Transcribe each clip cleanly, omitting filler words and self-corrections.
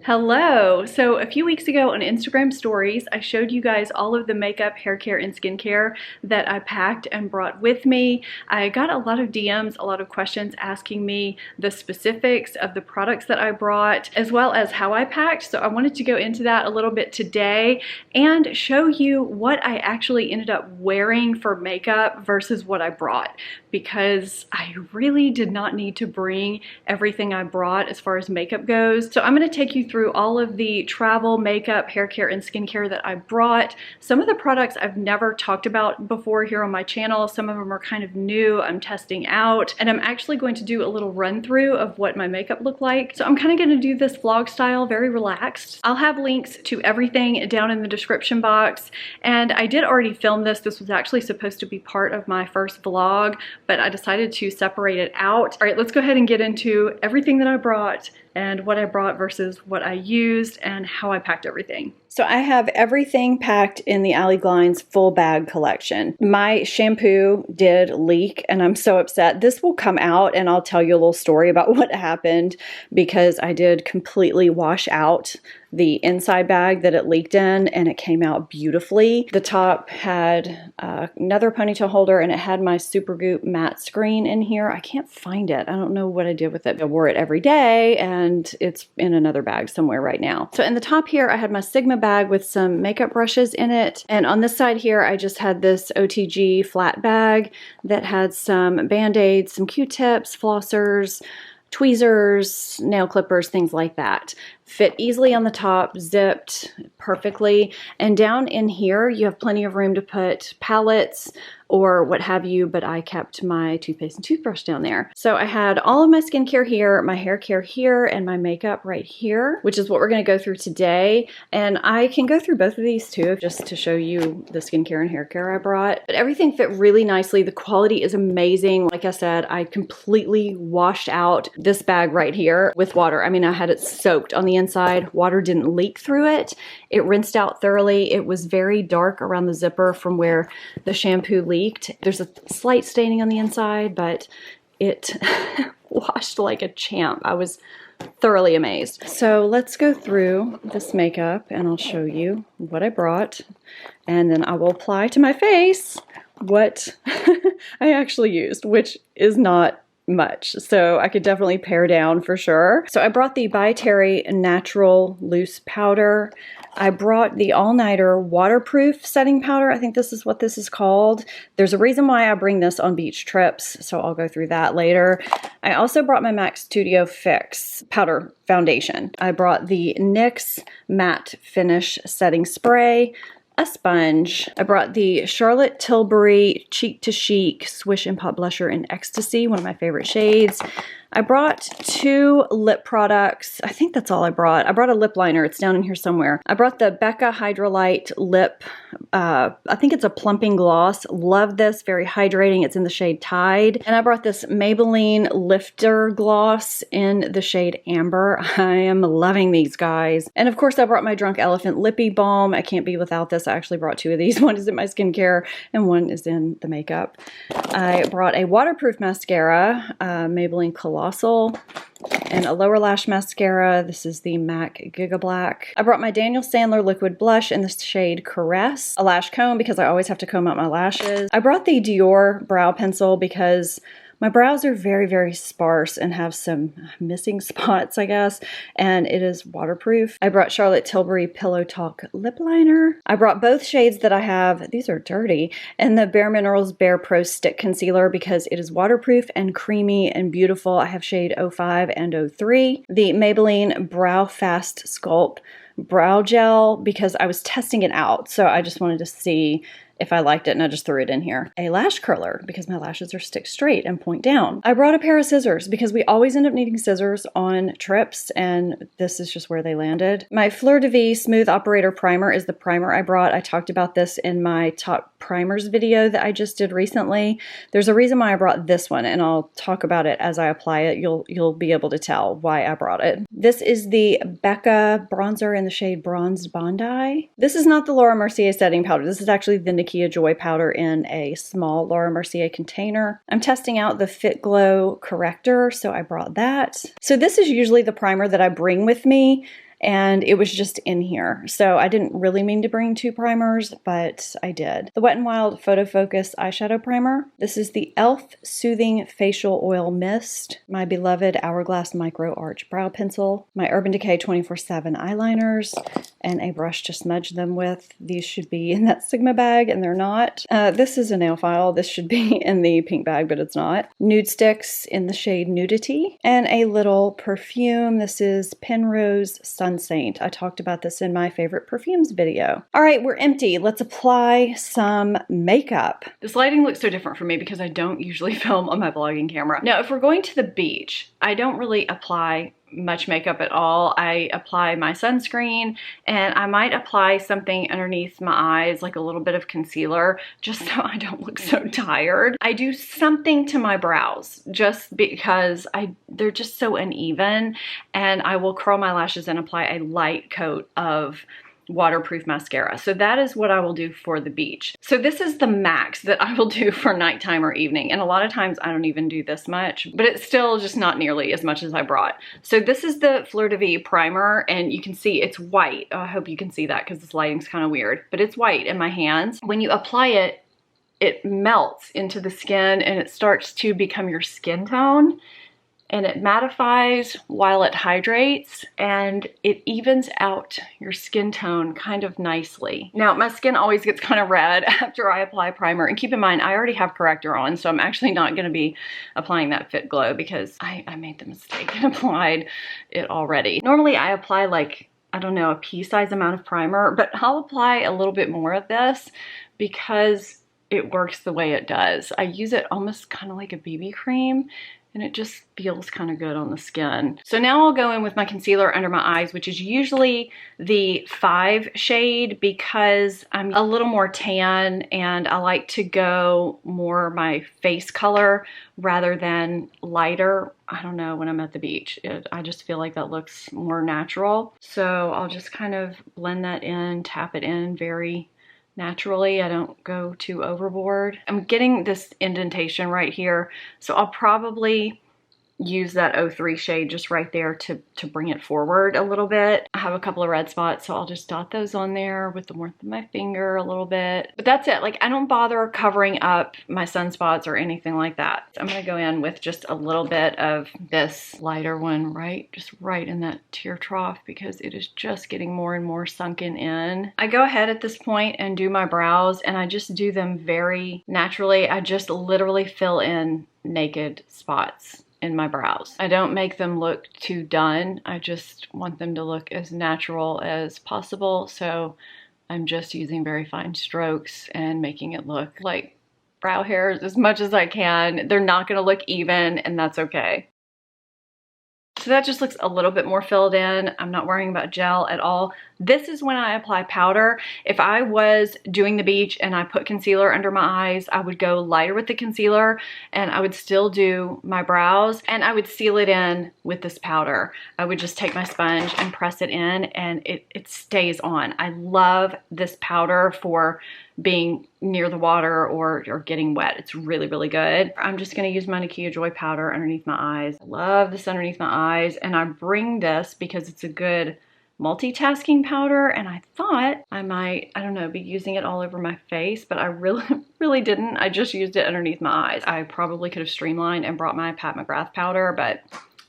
Hello! So a few weeks ago on Instagram stories, I showed you guys all of the makeup, hair care, and skincare that I packed and brought with me. I got a lot of DMs, a lot of questions asking me the specifics of the products that I brought, as well as how I packed. So I wanted to go into that a little bit today and show you what I actually ended up wearing for makeup versus what I brought, because I really did not need to bring everything I brought as far as makeup goes. So I'm going to take you through all of the travel, makeup, hair care, and skincare that I brought. Some of the products I've never talked about before here on my channel. Some of them are kind of new, I'm testing out, and I'm actually going to do a little run through of what my makeup looked like. So I'm kind of going to do this vlog style, very relaxed. I'll have links to everything down in the description box, and I did already film this. This was actually supposed to be part of my first vlog, but I decided to separate it out. All right, let's go ahead and get into everything that I brought and what I brought versus what I used and how I packed everything. So I have everything packed in the Allie Glines full bag collection. My shampoo did leak and I'm so upset. This will come out and I'll tell you a little story about what happened, because I did completely wash out the inside bag that it leaked in and it came out beautifully. The top had another ponytail holder and it had my Supergoop matte screen in here. I can't find it. I don't know what I did with it. I wore it every day and it's in another bag somewhere right now. So in the top here, I had my Sigma bag with some makeup brushes in it. And on this side here, I just had this OTG flat bag that had some Band-Aids, some Q-tips, flossers, tweezers, nail clippers, things like that. Fit easily on the top, zipped perfectly. And down in here, you have plenty of room to put palettes or what have you, but I kept my toothpaste and toothbrush down there. So I had all of my skincare here, my hair care here, and my makeup right here, which is what we're gonna go through today. And I can go through both of these too, just to show you the skincare and hair care I brought. But everything fit really nicely. The quality is amazing. Like I said, I completely washed out this bag right here with water. I mean, I had it soaked on the inside. Water didn't leak through it. It rinsed out thoroughly. It was very dark around the zipper from where the shampoo leaked. There's a slight staining on the inside, but it washed like a champ. I was thoroughly amazed. So let's go through this makeup and I'll show you what I brought, and then I will apply to my face what I actually used, which is not much. So I could definitely pare down for sure. So I brought the By Terry Natural Loose Powder. I brought the All Nighter Waterproof Setting Powder. I think this is what this is called. There's a reason why I bring this on beach trips, so I'll go through that later. I also brought my MAC Studio Fix Powder Foundation. I brought the NYX Matte Finish Setting Spray, a sponge. I brought the Charlotte Tilbury Cheek to Chic Swish and Pop Blusher in Ecstasy, one of my favorite shades. I brought 2 lip products. I think that's all I brought. I brought a lip liner. It's down in here somewhere. I brought the Becca Hydrolite Lip, I think it's a plumping gloss. Love this, very hydrating. It's in the shade Tide. And I brought this Maybelline Lifter Gloss in the shade Amber. I am loving these, guys. And of course I brought my Drunk Elephant Lippy Balm. I can't be without this. I actually brought 2 of these. One is in my skincare and one is in the makeup. I brought a waterproof mascara, Maybelline Colossal, and a lower lash mascara. This is the MAC Giga Black. I brought my Daniel Sandler liquid blush in the shade Caress, a lash comb because I always have to comb out my lashes. I brought the Dior brow pencil because my brows are very, very sparse and have some missing spots, I guess, and it is waterproof. I brought Charlotte Tilbury Pillow Talk Lip Liner. I brought both shades that I have, these are dirty, and the Bare Minerals Bare Pro Stick Concealer because it is waterproof and creamy and beautiful. I have shade 05 and 03. The Maybelline Brow Fast Sculpt Brow Gel because I was testing it out, so I just wanted to see if I liked it, and I just threw it in here. A lash curler because my lashes are stick straight and point down. I brought a pair of scissors because we always end up needing scissors on trips, and this is just where they landed. My Fleur de Vie Smooth Operator Primer is the primer I brought. I talked about this in my top primers video that I just did recently. There's a reason why I brought this one, and I'll talk about it as I apply it. You'll be able to tell why I brought it. This is the Becca bronzer in the shade Bronzed Bondi. This is not the Laura Mercier setting powder. This is actually the Nakia Joy powder in a small Laura Mercier container. I'm testing out the Fit Glow corrector, so I brought that. So this is usually the primer that I bring with me, and it was just in here. So I didn't really mean to bring 2 primers, but I did. The Wet n Wild Photo Focus Eyeshadow Primer. This is the e.l.f. Soothing Facial Oil Mist, my beloved Hourglass Micro Arch Brow Pencil, my Urban Decay 24/7 eyeliners, and a brush to smudge them with. These should be in that Sigma bag, and they're not. This is a nail file. This should be in the pink bag, but it's not. Nude sticks in the shade Nudity, and a little perfume. This is Penrose Sun Saint. I talked about this in my favorite perfumes video. All right, we're empty. Let's apply some makeup. This lighting looks so different for me because I don't usually film on my vlogging camera. Now, if we're going to the beach, I don't really apply much makeup at all. I apply my sunscreen, and I might apply something underneath my eyes, like a little bit of concealer, just so I don't look so tired. I do something to my brows just because they're just so uneven, and I will curl my lashes and apply a light coat of waterproof mascara. So that is what I will do for the beach. So this is the max that I will do for nighttime or evening. And a lot of times I don't even do this much, but it's still just not nearly as much as I brought. So this is the Fleur de Vie primer, and you can see it's white. Oh, I hope you can see that because this lighting's kind of weird, but it's white in my hands. When you apply it, it melts into the skin and it starts to become your skin tone. And it mattifies while it hydrates, and it evens out your skin tone kind of nicely. Now, my skin always gets kind of red after I apply primer, and keep in mind, I already have corrector on, so I'm actually not gonna be applying that Fit Glow because I made the mistake and applied it already. Normally, I apply like, I don't know, a pea-sized amount of primer, but I'll apply a little bit more of this because it works the way it does. I use it almost kind of like a BB cream, and it just feels kind of good on the skin. So now I'll go in with my concealer under my eyes, which is usually the FAVE shade because I'm a little more tan and I like to go more my face color rather than lighter. I don't know, when I'm at the beach, I just feel like that looks more natural. So I'll just kind of blend that in, tap it in very naturally. I don't go too overboard. I'm getting this indentation right here, so I'll probably use that 03 shade just right there to bring it forward a little bit. I have a couple of red spots, so I'll just dot those on there with the warmth of my finger a little bit. But that's it. Like, I don't bother covering up my sunspots or anything like that. I'm gonna go in with just a little bit of this lighter one, just right in that tear trough, because it is just getting more and more sunken in. I go ahead at this point and do my brows, and I just do them very naturally. I just literally fill in naked spots in my brows. I don't make them look too done. I just want them to look as natural as possible. So I'm just using very fine strokes and making it look like brow hairs as much as I can. They're not gonna look even, and that's okay. So that just looks a little bit more filled in. I'm not worrying about gel at all. This is when I apply powder. If I was doing the beach and I put concealer under my eyes, I would go lighter with the concealer and I would still do my brows, and I would seal it in with this powder. I would just take my sponge and press it in, and it stays on. I love this powder for being near the water or getting wet. It's really, really good. I'm just gonna use my Nakia Joy powder underneath my eyes. I love this underneath my eyes, and I bring this because it's a good multitasking powder, and I thought I might, I don't know, be using it all over my face, but I really didn't. I just used it underneath my eyes. I probably could have streamlined and brought my Pat McGrath powder, but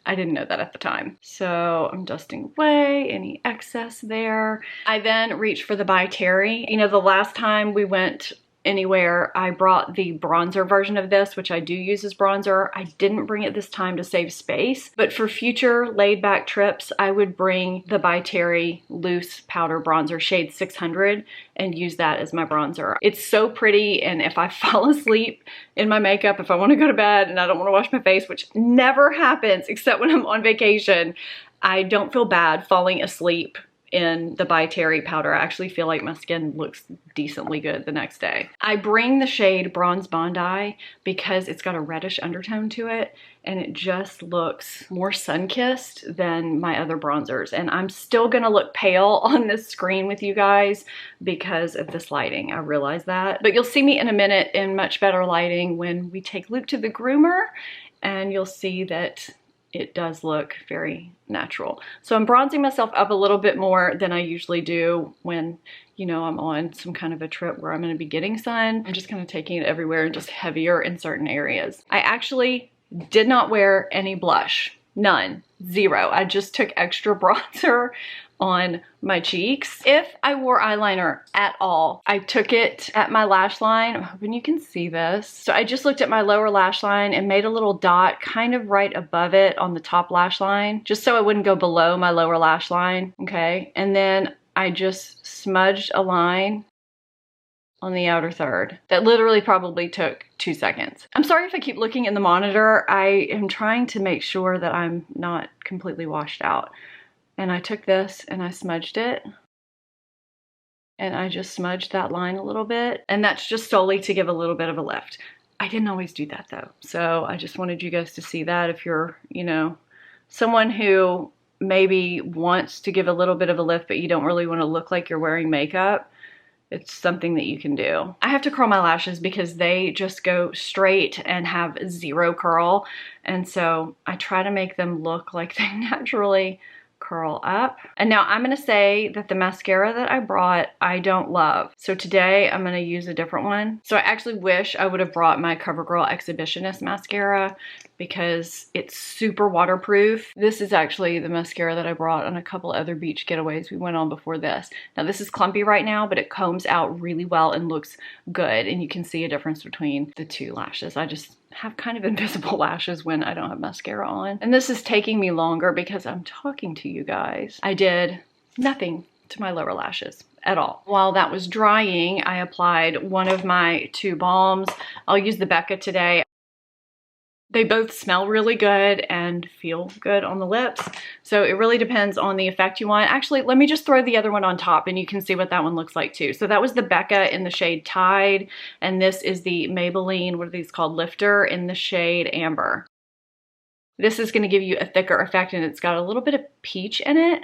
I didn't know that at the time. So I'm dusting away any excess there. I then reach for the By Terry. You know, the last time we went anywhere, I brought the bronzer version of this, which I do use as bronzer. I didn't bring it this time to save space, but for future laid back trips, I would bring the By Terry loose powder bronzer shade 600 and use that as my bronzer. It's so pretty, and if I fall asleep in my makeup, if I want to go to bed and I don't want to wash my face, which never happens except when I'm on vacation, I don't feel bad falling asleep in the By Terry powder. I actually feel like my skin looks decently good the next day. I bring the shade Bronze Bondi because it's got a reddish undertone to it, and it just looks more sun-kissed than my other bronzers. And I'm still gonna look pale on this screen with you guys because of this lighting. I realize that. But you'll see me in a minute in much better lighting when we take Luke to the groomer, and you'll see that it does look very natural. So I'm bronzing myself up a little bit more than I usually do when, you know, I'm on some kind of a trip where I'm going to be getting sun. I'm just kind of taking it everywhere and just heavier in certain areas. I actually did not wear any blush. None. Zero. I just took extra bronzer on my cheeks. If I wore eyeliner at all, I took it at my lash line. I'm hoping you can see this. So I just looked at my lower lash line and made a little dot kind of right above it on the top lash line, just so it wouldn't go below my lower lash line, okay? And then I just smudged a line on the outer third. That literally probably took 2 seconds. I'm sorry if I keep looking in the monitor. I am trying to make sure that I'm not completely washed out. And I took this and I smudged it. And I just smudged that line a little bit. And that's just solely to give a little bit of a lift. I didn't always do that though. So I just wanted you guys to see that if you're, you know, someone who maybe wants to give a little bit of a lift, but you don't really want to look like you're wearing makeup. It's something that you can do. I have to curl my lashes because they just go straight and have zero curl. And so I try to make them look like they naturally curl up. And now I'm gonna say that the mascara that I brought, I don't love. So today I'm gonna use a different one. So I actually wish I would have brought my CoverGirl Exhibitionist mascara because it's super waterproof. This is actually the mascara that I brought on a couple other beach getaways we went on before this. Now this is clumpy right now, but it combs out really well and looks good. And you can see a difference between the two lashes. I just have kind of invisible lashes when I don't have mascara on. And this is taking me longer because I'm talking to you guys. I did nothing to my lower lashes at all. While that was drying, I applied one of my 2 balms. I'll use the Becca today. They both smell really good and feel good on the lips. So it really depends on the effect you want. Actually, let me just throw the other one on top and you can see what that one looks like too. So that was the Becca in the shade Tide. And this is the Maybelline, what are these called? Lifter in the shade Amber. This is gonna give you a thicker effect and it's got a little bit of peach in it.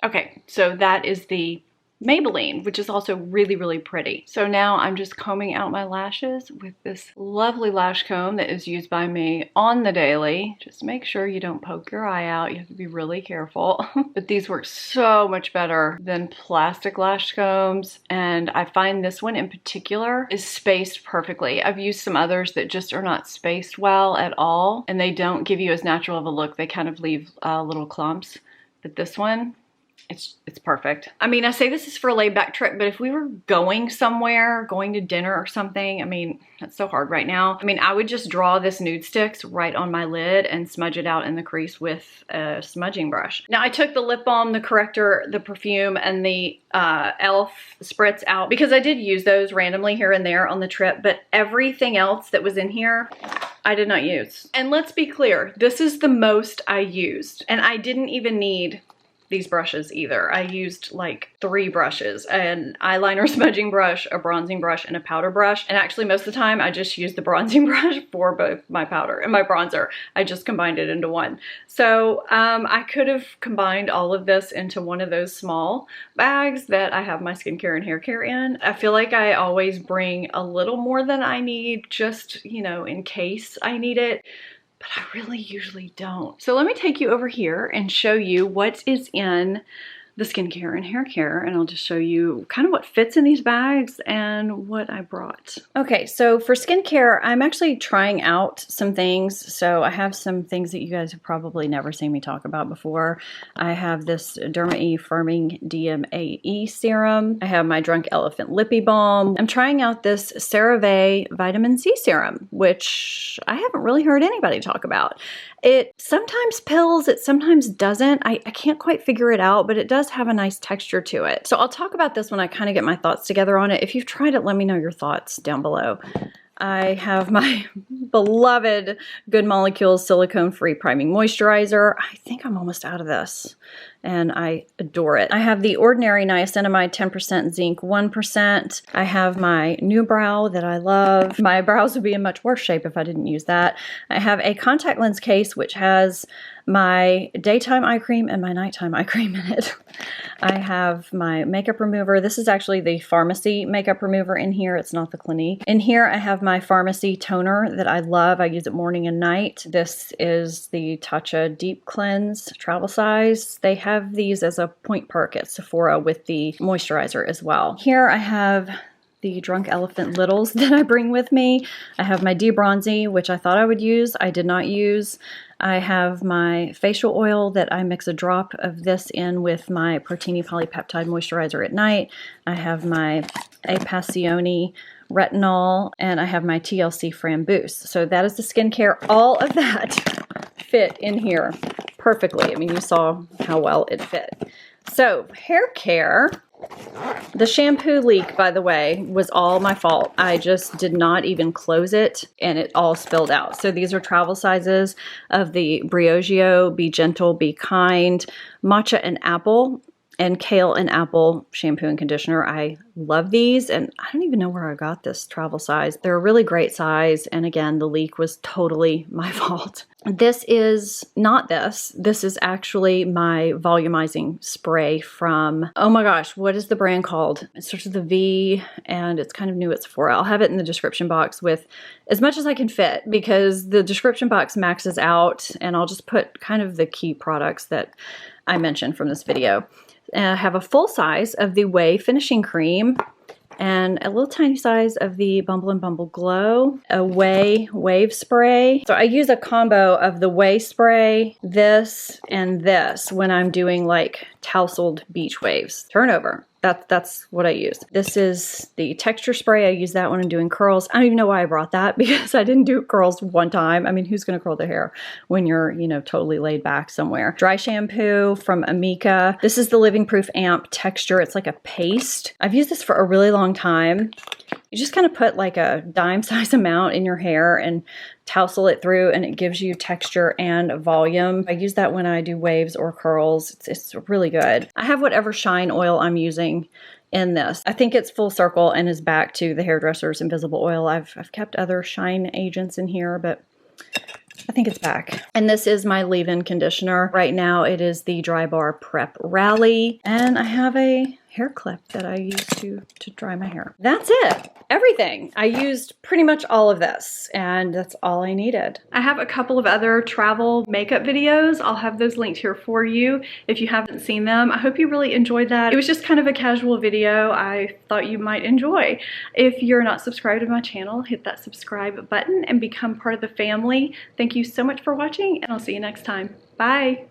Okay, so that is the Maybelline, which is also really, really pretty. So now I'm just combing out my lashes with this lovely lash comb that is used by me on the daily. Just make sure you don't poke your eye out. You have to be really careful. But these work so much better than plastic lash combs. And I find this one in particular is spaced perfectly. I've used some others that just are not spaced well at all. And they don't give you as natural of a look. They kind of leave little clumps. But this one, it's perfect. I mean, I say this is for a laid back trip, but if we were going somewhere, going to dinner or something, I mean, that's so hard right now. I mean, I would just draw this nude sticks right on my lid and smudge it out in the crease with a smudging brush. Now I took the lip balm, the corrector, the perfume, and the e.l.f. spritz out because I did use those randomly here and there on the trip, but everything else that was in here, I did not use. And let's be clear, this is the most I used, and I didn't even need these brushes either. I used like 3 brushes, an eyeliner smudging brush, a bronzing brush, and a powder brush. And actually most of the time I just used the bronzing brush for both my powder and my bronzer. I just combined it into one. So I could have combined all of this into one of those small bags that I have my skincare and hair care in. I feel like I always bring a little more than I need, just, you know, in case I need it. But I really usually don't. So let me take you over here and show you what is in the skincare and hair care, and I'll just show you kind of what fits in these bags and what I brought. Okay, so for skincare, I'm actually trying out some things. So I have some things that you guys have probably never seen me talk about before. I have this Derma-E Firming DMAE serum. I have my Drunk Elephant Lippy Balm. I'm trying out this CeraVe Vitamin C serum, which I haven't really heard anybody talk about. It sometimes pills, it sometimes doesn't. I can't quite figure it out, but it does have a nice texture to it. So I'll talk about this when I kind of get my thoughts together on it. If you've tried it, let me know your thoughts down below. I have my beloved Good Molecules silicone-free priming moisturizer. I think I'm almost out of this. and I adore it. I have the Ordinary Niacinamide 10%, Zinc 1%. I have my New Brow that I love. My brows would be in much worse shape if I didn't use that. I have a contact lens case which has my daytime eye cream and my nighttime eye cream in it. I have my makeup remover. This is actually the pharmacy makeup remover in here. It's not the Clinique. In here I have my pharmacy toner that I love. I use it morning and night. This is the Tatcha Deep Cleanse travel size. They have these as a point perk at Sephora with the moisturizer as well. Here I have the Drunk Elephant Littles that I bring with me. I have my Debronzy, which I thought I would use. I did not use. I have my facial oil that I mix a drop of this in with my Protini Polypeptide Moisturizer at night. I have my Apassione Retinol, and I have my TLC Framboos. So that is the skincare. All of that fit in here perfectly. I mean, you saw how well it fit. So, hair care. The shampoo leak, by the way, was all my fault. I just did not even close it and it all spilled out. So these are travel sizes of the Briogeo Be Gentle, Be Kind, Matcha and Apple, and Kale and Apple shampoo and conditioner. I love these, and I don't even know where I got this travel size. They're a really great size, and again, the leak was totally my fault. This is not this. This is actually my volumizing spray from, oh my gosh, what is the brand called? It starts with a V, and it's kind of new at Sephora. I'll have it in the description box with as much as I can fit, because the description box maxes out, and I'll just put kind of the key products that I mentioned from this video. I have a full size of the Way Finishing Cream and a little tiny size of the Bumble and Bumble Glow, a Way Wave Spray. So I use a combo of the Way Spray, this, and this when I'm doing like tousled beach waves. Turnover. That's what I use. This is the texture spray. I use that when I'm doing curls. I don't even know why I brought that, because I didn't do curls one time. I mean, who's gonna curl their hair when you're, you know, totally laid back somewhere? Dry shampoo from Amika. This is the Living Proof Amp texture. It's like a paste. I've used this for a really long time. You just kind of put like a dime size amount in your hair and tousle it through, and it gives you texture and volume. I use that when I do waves or curls. It's really good. I have whatever shine oil I'm using in this. I think it's full circle and is back to the Hairdresser's Invisible Oil. I've kept other shine agents in here, but I think it's back. And this is my leave-in conditioner. Right now it is the Dry Bar Prep Rally, and I have a hair clip that I use to dry my hair. That's it. Everything. I used pretty much all of this, and that's all I needed. I have a couple of other travel makeup videos. I'll have those linked here for you if you haven't seen them. I hope you really enjoyed that. It was just kind of a casual video I thought you might enjoy. If you're not subscribed to my channel, hit that subscribe button and become part of the family. Thank you so much for watching, and I'll see you next time. Bye.